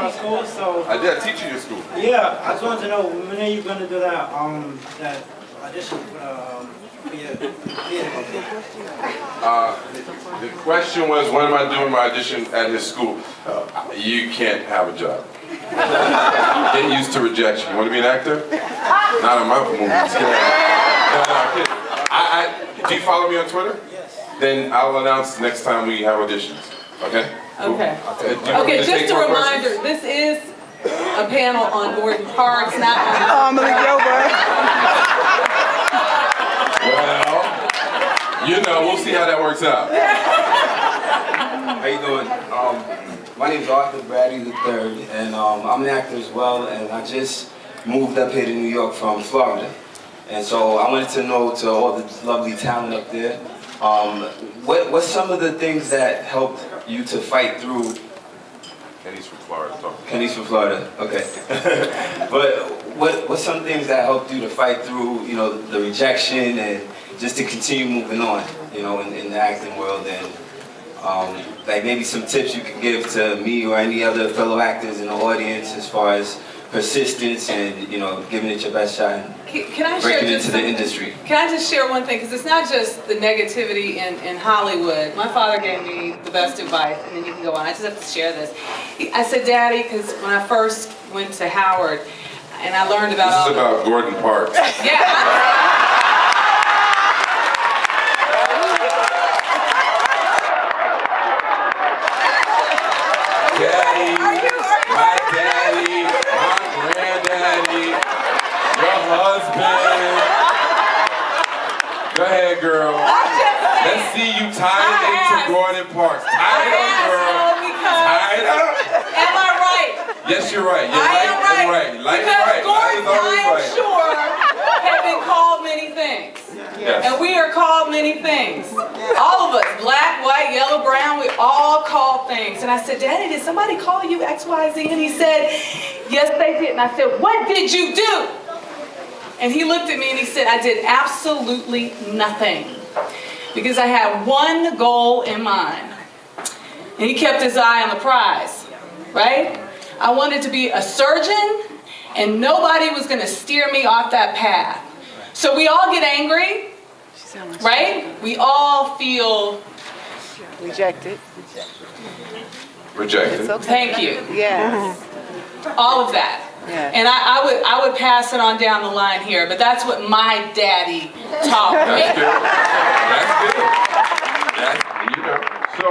my school, so... I did teach you your school. Yeah, I just wanted to know, when are you going to do that, that audition for your theater? The question was, when am I doing my audition at his school? You can't have a job. Get used to rejection. You want to be an actor? Not in my movies. Do you follow me on Twitter? Yes. Then I'll announce next time we have auditions. Okay? Okay. Cool. Okay, just a reminder, this is a panel on Gordon Parks, not on... Well, you know, we'll see how that works out. How you doing? My name's Arthur Brady III, and I'm an actor as well, and I just moved up here to New York from Florida. And so I wanted to know, to all the lovely talent up there, what's some of the things that helped you to fight through? Kenny's from Florida. Kenny's from Florida, okay. But what's some things that helped you to fight through, you know, the rejection and just to continue moving on, you know, in the acting world, and like maybe some tips you could give to me or any other fellow actors in the audience as far as persistence and, you know, giving it your best shot and breaking into the industry. Can I just share one thing? Because it's not just the negativity in Hollywood. My father gave me the best advice, and then you can go on. I just have to share this. I said, Daddy, because when I first went to Howard, and I learned about this is about Gordon Parks. Yeah. Daddy, my daddy, my granddaddy, your husband. Go ahead, girl. Let's see you tied into Gordon Parks. Tie it up, girl. Tie it up. Am I right? Yes, you're right. You're I am right. right. Because Gordon, I am sure, have been called many things. Yes. And we are called many things. All of us, black, white, yellow, brown, we all call things. And I said, Daddy, did somebody call you X, Y, Z? And he said, yes, they did. And I said, what did you do? And he looked at me and he said, I did absolutely nothing. Because I had one goal in mind. And he kept his eye on the prize, right? I wanted to be a surgeon, and nobody was going to steer me off that path. So we all get angry, right? We all feel rejected. Rejected. Okay. Thank you. Yes. All of that. Yeah. And I would pass it on down the line here, but that's what my daddy taught me. That's good. You know. So,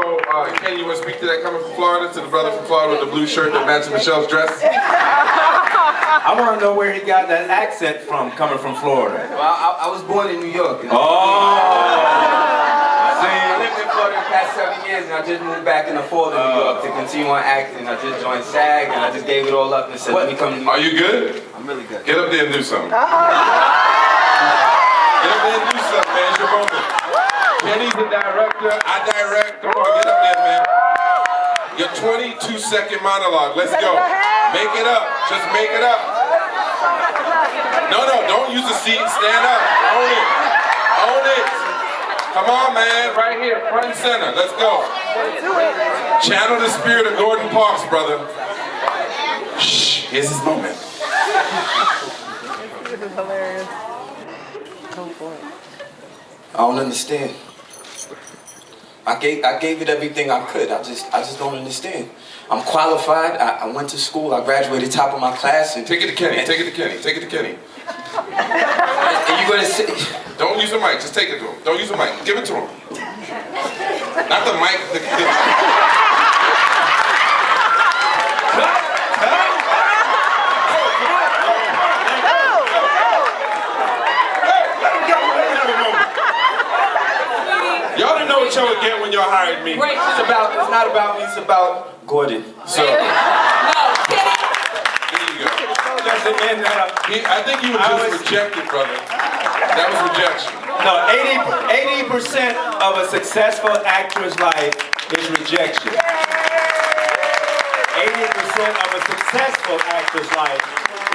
Ken, you want to speak to that coming from Florida, to the brother from Florida with the blue shirt that matches Michelle's dress? I want to know where he got that accent from, coming from Florida. Well, I was born in New York. Oh! I lived in Florida the past 7 years, and I just moved back in the fall to New York to continue on acting. I just joined SAG, and I just gave it all up and said, let me come to New York. Are you good? I'm really good. Get up there and do something. Get up there and do something, man. It's your moment. Kenny's the director. I direct. Come on, get up there, man. Your 22-second monologue. Let's go. Make it up. Just make it up. No, don't use the seat. Stand up. Own it. Own it. Come on, man. Right here, front and center. Let's go. Channel the spirit of Gordon Parks, brother. Shh. Here's his moment. This is hilarious. Go for it. I don't understand. I gave it everything I could. I just don't understand. I'm qualified. I went to school. I graduated top of my class. And take it to Kenny. Take it to Kenny. Take it to Kenny. And you gonna say? Don't use the mic. Just take it to him. Don't use the mic. Give it to him. Not the mic. Y'all didn't know what y'all would get when y'all hired me. Right. It's not about me. It's about Gordon. So. No, Kenny. There you go. I think you were just rejected, brother. That was rejection. No, 80% of a successful actor's life is rejection. 80% of a successful actor's life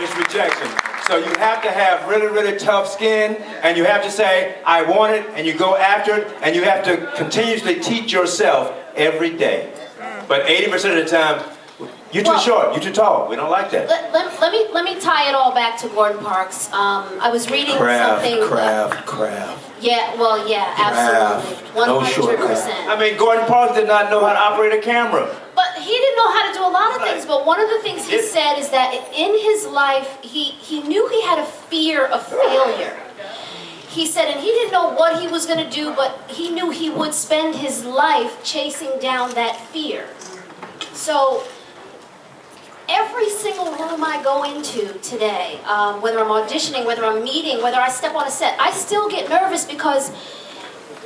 is rejection. So you have to have really, really tough skin, and you have to say, I want it, and you go after it, and you have to continuously teach yourself every day. But 80% of the time, You're too short. You're too tall. We don't like that. Let me tie it all back to Gordon Parks. I was reading something. Craft. Yeah, well, yeah, absolutely, 100%. I mean, Gordon Parks did not know how to operate a camera. But he didn't know how to do a lot of things. But one of the things he said is that in his life, he knew he had a fear of failure. He said, and he didn't know what he was going to do, but he knew he would spend his life chasing down that fear. So every single room I go into today, whether I'm auditioning, whether I'm meeting, whether I step on a set, I still get nervous because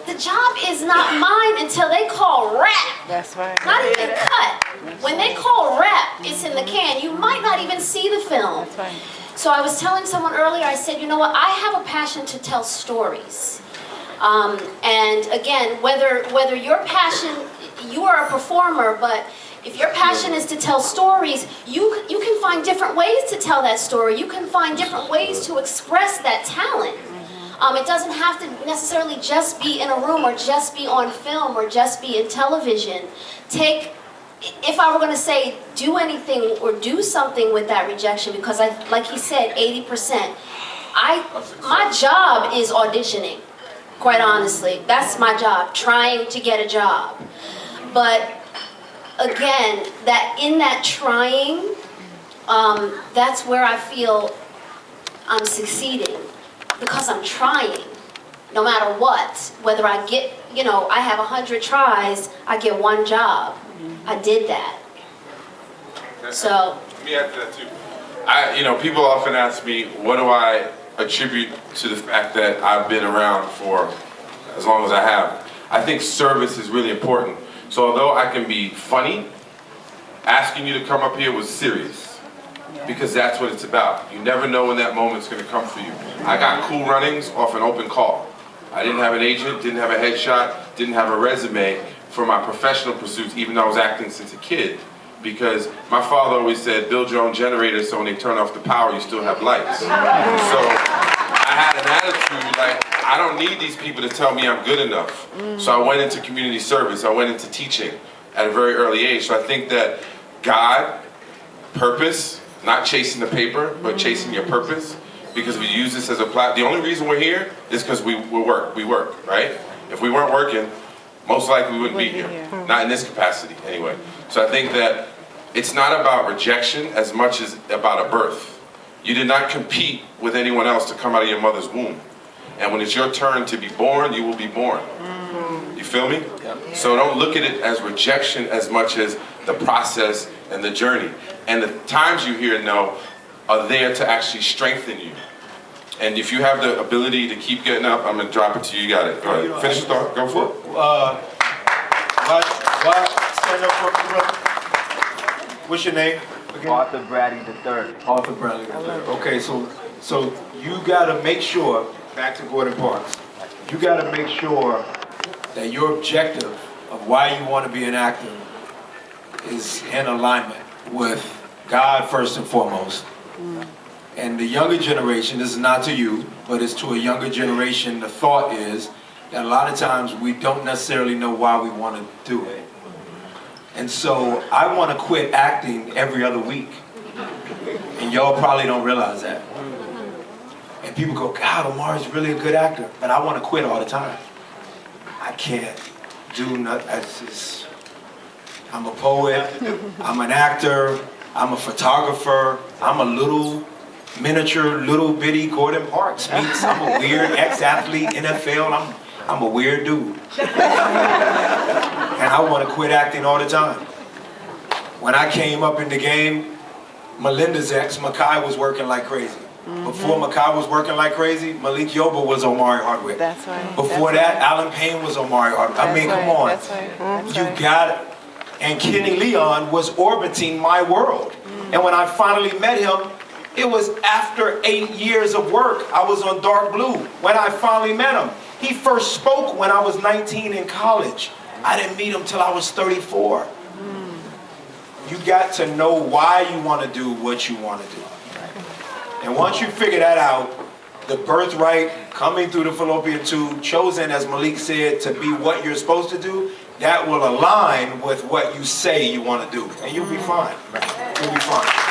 the job is not mine until they call wrap. That's right. Not even cut. When they call wrap, it's in the can. You might not even see the film. That's right. So I was telling someone earlier, I said, you know what, I have a passion to tell stories. And again, whether your passion, you are a performer, but if your passion is to tell stories, you can find different ways to tell that story. You can find different ways to express that talent. It doesn't have to necessarily just be in a room or just be on film or just be in television. If I were going to say do anything or do something with that rejection, because like he said, 80%, my job is auditioning, quite honestly. That's my job, trying to get a job. But again, in that trying, that's where I feel I'm succeeding, because I'm trying, no matter what. Whether I get, I have 100 tries, I get one job. I did that. So. Let me add to that too. People often ask me, what do I attribute to the fact that I've been around for as long as I have? I think service is really important. So although I can be funny, asking you to come up here was serious. Because that's what it's about. You never know when that moment's going to come for you. I got cool runnings off an open call. I didn't have an agent, didn't have a headshot, didn't have a resume for my professional pursuits, even though I was acting since a kid. Because my father always said, build your own generator so when they turn off the power, you still have lights. So I had an attitude like, I don't need these people to tell me I'm good enough. So I went into community service, I went into teaching at a very early age. So I think that God, purpose, not chasing the paper, but chasing your purpose. Because we use this as a platform. The only reason we're here is because we work, right? If we weren't working, most likely we wouldn't be here. Not in this capacity, anyway. So I think that it's not about rejection as much as about a birth. You did not compete with anyone else to come out of your mother's womb. And when it's your turn to be born, you will be born. You feel me? So don't look at it as rejection as much as the process and the journey. And the times you hear no are there to actually strengthen you. And if you have the ability to keep getting up, I'm going to drop it to you. You got it. Go ahead. Finish the thought. Go for it. Stand up for me, brother. What's your name? Again? Arthur Bradley III. Arthur Bradley III. Okay, so you got to make sure, back to Gordon Parks, you got to make sure that your objective of why you want to be an actor is in alignment with God first and foremost. And the younger generation, this is not to you, but it's to a younger generation, the thought is that a lot of times we don't necessarily know why we want to do it. And so I want to quit acting every other week. And y'all probably don't realize that. And people go, God, Omar's really a good actor, but I want to quit all the time. I can't do nothing. I'm a poet, I'm an actor, I'm a photographer, I'm a little bitty Gordon Parks meets. I'm a weird ex-athlete, NFL, I'm a weird dude. And I want to quit acting all the time. When I came up in the game, Melinda's ex, Makai, was working like crazy. Before Makai was working like crazy, Malik Yoba was Omari Hardwick. That's right. Before that, Alan Payne was Omari Hardwick. I mean, come on. That's right. That's You right. got it. And Kenny Leon was orbiting my world. And when I finally met him, it was after 8 years of work. I was on Dark Blue when I finally met him. He first spoke when I was 19 in college. I didn't meet him till I was 34. You got to know why you want to do what you want to do. And once you figure that out, the birthright, coming through the fallopian tube, chosen, as Malik said, to be what you're supposed to do, that will align with what you say you want to do, and you'll be fine. You'll be fine.